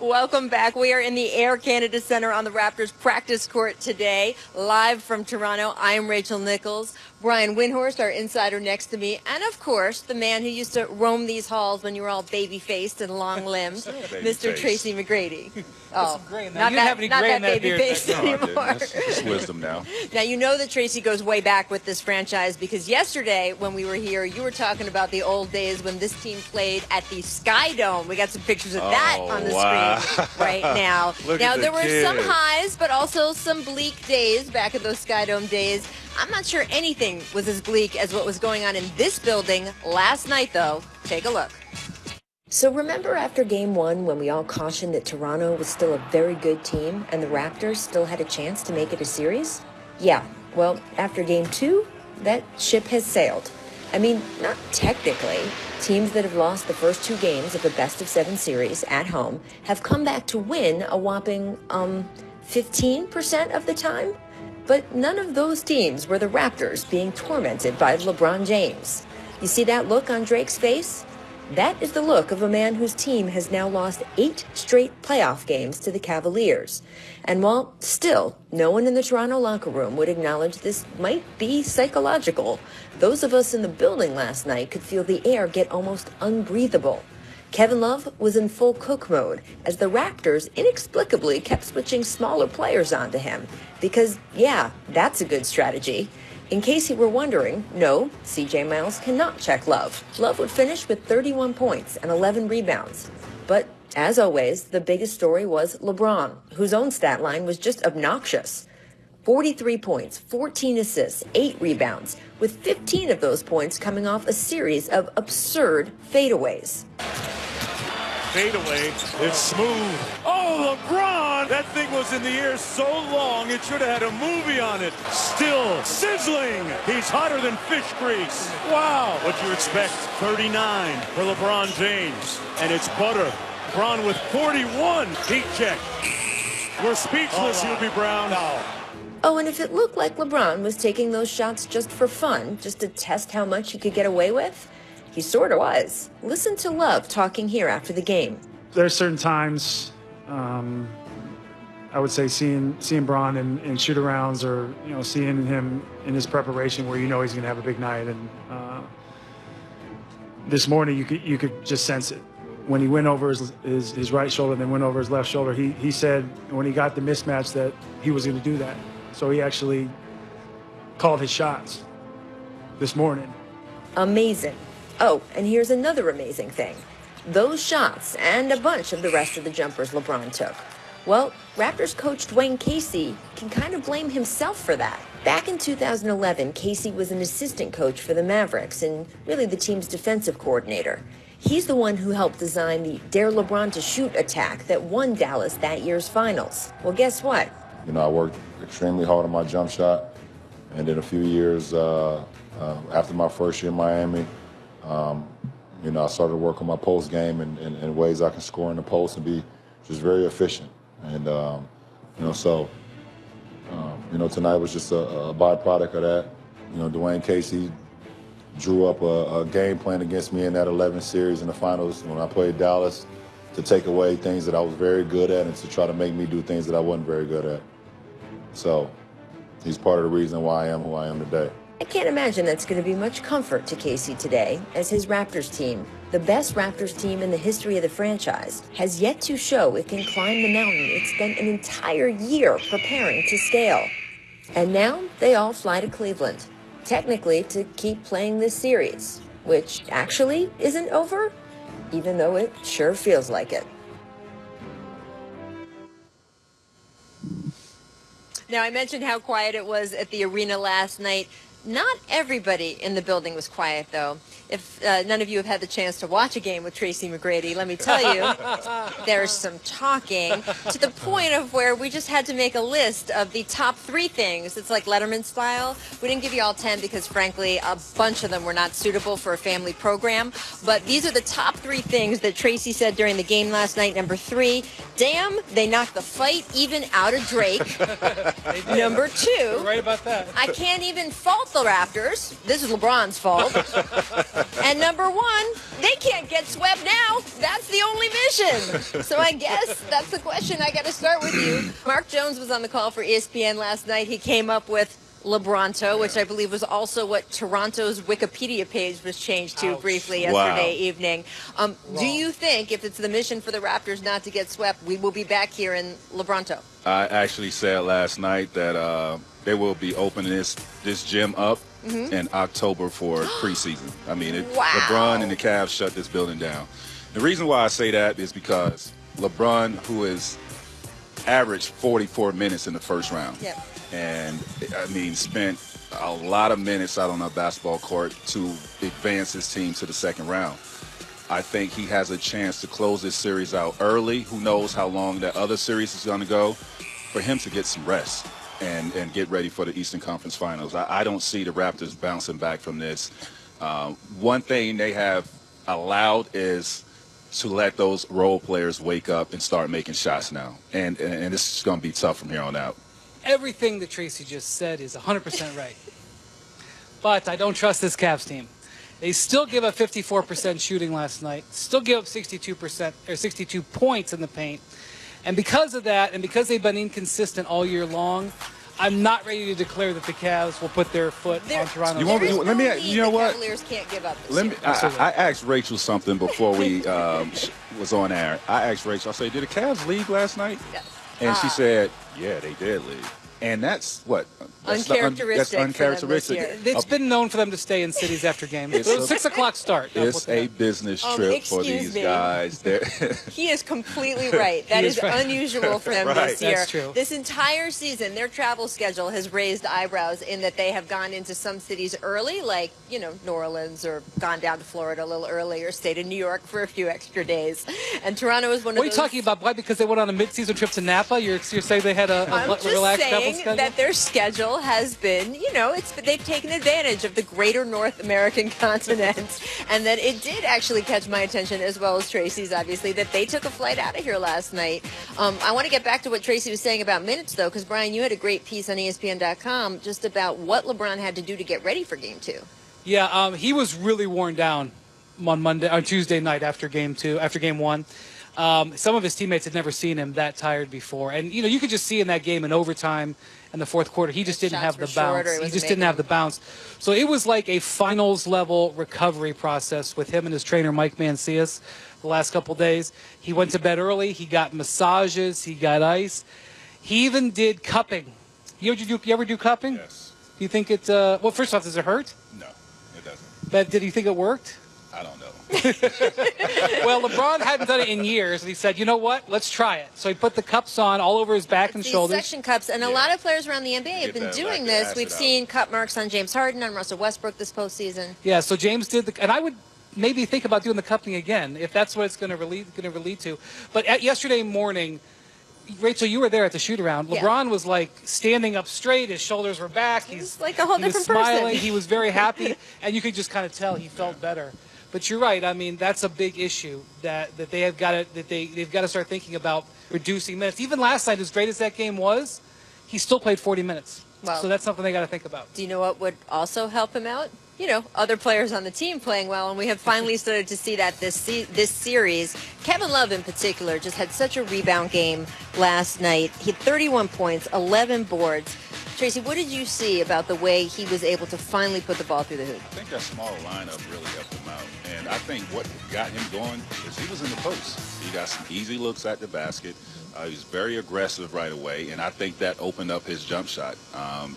Welcome back. We are in the Air Canada Center on the Raptors practice court today, live from Toronto. I am Rachel Nichols. Brian Windhorst, our insider next to me, and of course, the man who used to roam these halls when you were all baby-faced and long-limbed, Mr. Tracy McGrady. Oh, not that baby-faced anymore. It's wisdom now. Now, you know that Tracy goes way back with this franchise because yesterday when we were here, you were talking about the old days when this team played at the Sky Dome. We got some pictures of that on the screen right now. Now, there were some highs, but also some bleak days back at those Sky Dome days. I'm not sure anything was as bleak as what was going on in this building last night, though. Take a look. So remember after Game 1 when we all cautioned that Toronto was still a very good team and the Raptors still had a chance to make it a series? Yeah, well, after Game 2, that ship has sailed. I mean, not technically. Teams that have lost the first 2 games of a best-of-7 series at home have come back to win a whopping, 15% of the time? But none of those teams were the Raptors being tormented by LeBron James. You see that look on Drake's face? That is the look of a man whose team has now lost 8 straight playoff games to the Cavaliers. And while still no one in the Toronto locker room would acknowledge this might be psychological, those of us in the building last night could feel the air get almost unbreathable. Kevin Love was in full cook mode as the Raptors inexplicably kept switching smaller players onto him. Because, yeah, that's a good strategy. In case you were wondering, no, CJ Miles cannot check Love. Love would finish with 31 points and 11 rebounds. But, as always, the biggest story was LeBron, whose own stat line was just obnoxious. 43 points, 14 assists, 8 rebounds, with 15 of those points coming off a series of absurd fadeaways. Fadeaway, it's smooth. Oh, LeBron! That thing was in the air so long, it should have had a movie on it. Still sizzling. He's hotter than fish grease. Wow. What you expect? 39 for LeBron James. And it's butter. LeBron with 41. Heat check. We're speechless, Hubie Brown. No. Oh, and if it looked like LeBron was taking those shots just for fun, just to test how much he could get away with, he sort of was. Listen to Love talking here after the game. There's certain times, I would say, seeing Bron in shoot-arounds or, seeing him in his preparation where he's going to have a big night. And this morning you could just sense it. When he went over his right shoulder and then went over his left shoulder, he said when he got the mismatch that he was going to do that. So he actually called his shots this morning. Amazing. Oh, and here's another amazing thing. Those shots and a bunch of the rest of the jumpers LeBron took. Well, Raptors coach Dwayne Casey can kind of blame himself for that. Back in 2011, Casey was an assistant coach for the Mavericks and really the team's defensive coordinator. He's the one who helped design the Dare LeBron to Shoot attack that won Dallas that year's finals. Well, guess what? I worked extremely hard on my jump shot, and in a few years after my first year in Miami, I started to work on my post game and ways I can score in the post and be just very efficient. And, tonight was just a byproduct of that. Dwayne Casey drew up a game plan against me in that 11 series in the finals when I played Dallas to take away things that I was very good at and to try to make me do things that I wasn't very good at. So he's part of the reason why I am who I am today. I can't imagine that's going to be much comfort to Casey today, as his Raptors team, the best Raptors team in the history of the franchise, has yet to show it can climb the mountain it spent an entire year preparing to scale. And now they all fly to Cleveland, technically to keep playing this series, which actually isn't over, even though it sure feels like it. Now, I mentioned how quiet it was at the arena last night. Not everybody in the building was quiet, though. If none of you have had the chance to watch a game with Tracy McGrady, let me tell you, there's some talking to the point of where we just had to make a list of the top 3 things. It's like Letterman style. We didn't give you all 10 because, frankly, a bunch of them were not suitable for a family program. But these are the top 3 things that Tracy said during the game last night. Number 3, damn, they knocked the fight even out of Drake. Number 2, right about that. I can't even fault help the Raptors. This is LeBron's fault. And number one, they can't get swept now. That's the only mission. So I guess that's the question. I got to start with you. Mark Jones was on the call for ESPN last night. He came up with LeBronto, which I believe was also what Toronto's Wikipedia page was changed to briefly yesterday evening. Do you think if it's the mission for the Raptors not to get swept, we will be back here in LeBronto? I actually said last night that they will be opening this gym up in October for preseason. I mean, LeBron and the Cavs shut this building down. The reason why I say that is because LeBron, who is averaged 44 minutes in the first round, and I mean spent a lot of minutes out on a basketball court to advance his team to the second round. I think he has a chance to close this series out early. Who knows how long that other series is going to go, for him to get some rest and get ready for the Eastern Conference Finals. I don't see the Raptors bouncing back from this. One thing they have allowed is to let those role players wake up and start making shots now. And this is going to be tough from here on out. Everything that Tracy just said is 100% right. But I don't trust this Cavs team. They still give up 54% shooting last night, still give up 62% or 62 points in the paint. And because of that, and because they've been inconsistent all year long, I'm not ready to declare that the Cavs will put their foot on Toronto. Let me. You know what? Cavaliers can't give up this I asked Rachel something before we was on air. I asked Rachel. I said, "Did the Cavs leave last night?" Yes. And she said, "Yeah, they did leave." And that's what? Uncharacteristic. That's uncharacteristic. It's been known for them to stay in cities after games. It's a 6 o'clock start. It's a business trip for these guys. He is completely right. That is unusual for them this year. That's true. This entire season, their travel schedule has raised eyebrows in that they have gone into some cities early, like, you know, New Orleans, or gone down to Florida a little earlier, stayed in New York for a few extra days. And Toronto is one of those. What are you talking about? Why? Because they went on a mid-season trip to Napa? You're saying they had a relaxed travel schedule? That their schedule has been, you know, they've taken advantage of the greater North American continent, and that it did actually catch my attention, as well as Tracy's, obviously, that they took a flight out of here last night. I want to get back to what Tracy was saying about minutes, though, because, Brian, you had a great piece on ESPN.com just about what LeBron had to do to get ready for Game 2. Yeah, he was really worn down on Tuesday night after Game 1. Some of his teammates had never seen him that tired before. And, you know, you could just see in that game in overtime and the fourth quarter, he just didn't have the bounce. He just didn't have the bounce. So it was like a finals-level recovery process with him and his trainer, Mike Mancias, the last couple days. He went to bed early. He got massages. He got ice. He even did cupping. You ever do cupping? Yes. Do you think it well, first off, does it hurt? No, it doesn't. But did you think it worked? I don't know. Well, LeBron hadn't done it in years, and he said, you know what, let's try it. So he put the cups on all over his back and shoulders. Suction cups, and a lot of players around the NBA have been doing this. We've seen cup marks on James Harden, on Russell Westbrook this postseason. Yeah, so James did, and I would maybe think about doing the cupping again, if that's what it's going to lead to. But yesterday morning, Rachel, you were there at the shoot-around. LeBron was, like, standing up straight. His shoulders were back. He's like a whole different person. He was smiling. He was very happy, and you could just kind of tell he felt better. But you're right. I mean, that's a big issue that they have got to they've got to start thinking about reducing minutes. Even last night, as great as that game was, he still played 40 minutes. Well, so that's something they got to think about. Do you know what would also help him out? You know, other players on the team playing well, and we have finally started to see that this series. Kevin Love, in particular, just had such a rebound game last night. He had 31 points, 11 boards. Tracy, what did you see about the way he was able to finally put the ball through the hoop? I think that small lineup really helped him out. And I think what got him going is he was in the post. He got some easy looks at the basket. He was very aggressive right away, and I think that opened up his jump shot.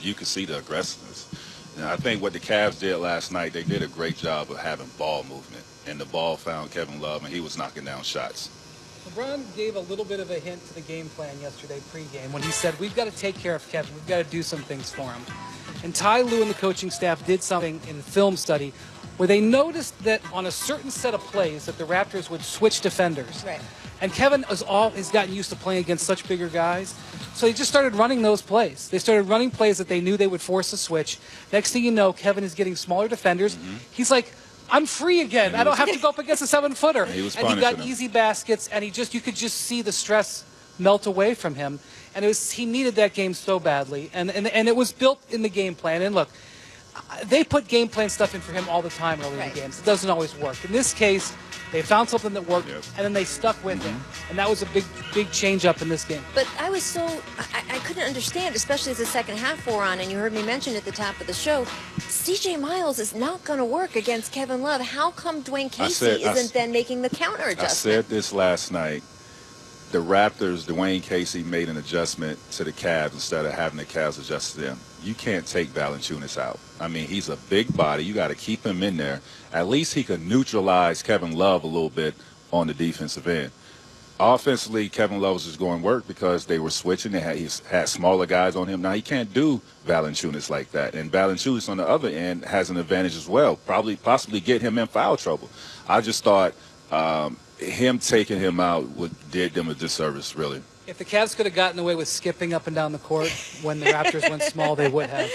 You could see the aggressiveness. And I think what the Cavs did last night, they did a great job of having ball movement. And the ball found Kevin Love, and he was knocking down shots. LeBron gave a little bit of a hint to the game plan yesterday pregame when he said, we've got to take care of Kevin. We've got to do some things for him. And Ty Lue and the coaching staff did something in the film study where they noticed that on a certain set of plays that the Raptors would switch defenders. Right. And Kevin has gotten used to playing against such bigger guys. So they just started running those plays. They started running plays that they knew they would force a switch. Next thing you know, Kevin is getting smaller defenders. Mm-hmm. He's like, I'm free again. I don't have to go up against a 7-footer. And he got easy baskets, and you could just see the stress melt away from him. And he needed that game so badly. And it was built in the game plan. And look, they put game plan stuff in for him all the time early in the games. It doesn't always work. In this case, they found something that worked, and then they stuck with it. And that was a big change up in this game. But I was I couldn't understand, especially as the second half wore on, and you heard me mention at the top of the show, C.J. Miles is not going to work against Kevin Love. How come Dwayne Casey isn't then making the counter adjustment? I said this last night. The Raptors, Dwayne Casey made an adjustment to the Cavs instead of having the Cavs adjust to them. You can't take Valanciunas out. I mean, he's a big body. You got to keep him in there. At least he can neutralize Kevin Love a little bit on the defensive end. Offensively, Kevin Love was just going work because they were switching. He had smaller guys on him. Now, he can't do Valanciunas like that. And Valanciunas on the other end has an advantage as well, possibly get him in foul trouble. I just thought him taking him out did them a disservice, really. If the Cavs could have gotten away with skipping up and down the court when the Raptors went small, they would have.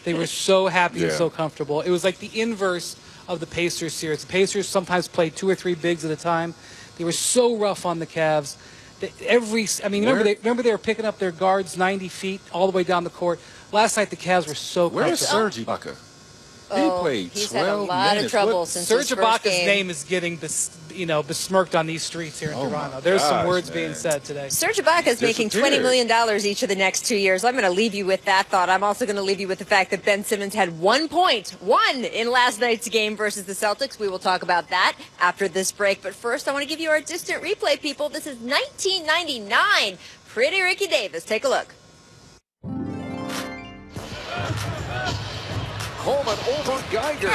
They were so happy and so comfortable. It was like the inverse of the Pacers series. The Pacers sometimes played 2 or 3 bigs at a time. They were so rough on the Cavs. Remember they were picking up their guards 90 feet all the way down the court. Last night the Cavs were so comfortable. Where's Serge Ibaka? He played 12 he's had a lot of trouble since Serge his first Ibaka's game. name is getting besmirked on these streets here in Toronto. There's some words being said today. Serge Ibaka is making $20 million each of the next 2 years. I'm going to leave you with that thought. I'm also going to leave you with the fact that Ben Simmons had 1 point, in last night's game versus the Celtics. We will talk about that after this break. But first, I want to give you our distant replay, people. This is 1999. Pretty Ricky Davis. Take a look. Coleman over Geiger.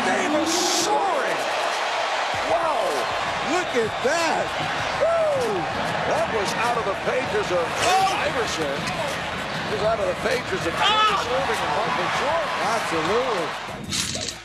Davis soaring. Wow, look at that. Woo! That was out of the pages of Iverson. It was out of the pages of Davis Irving and Michael Jordan. Absolutely.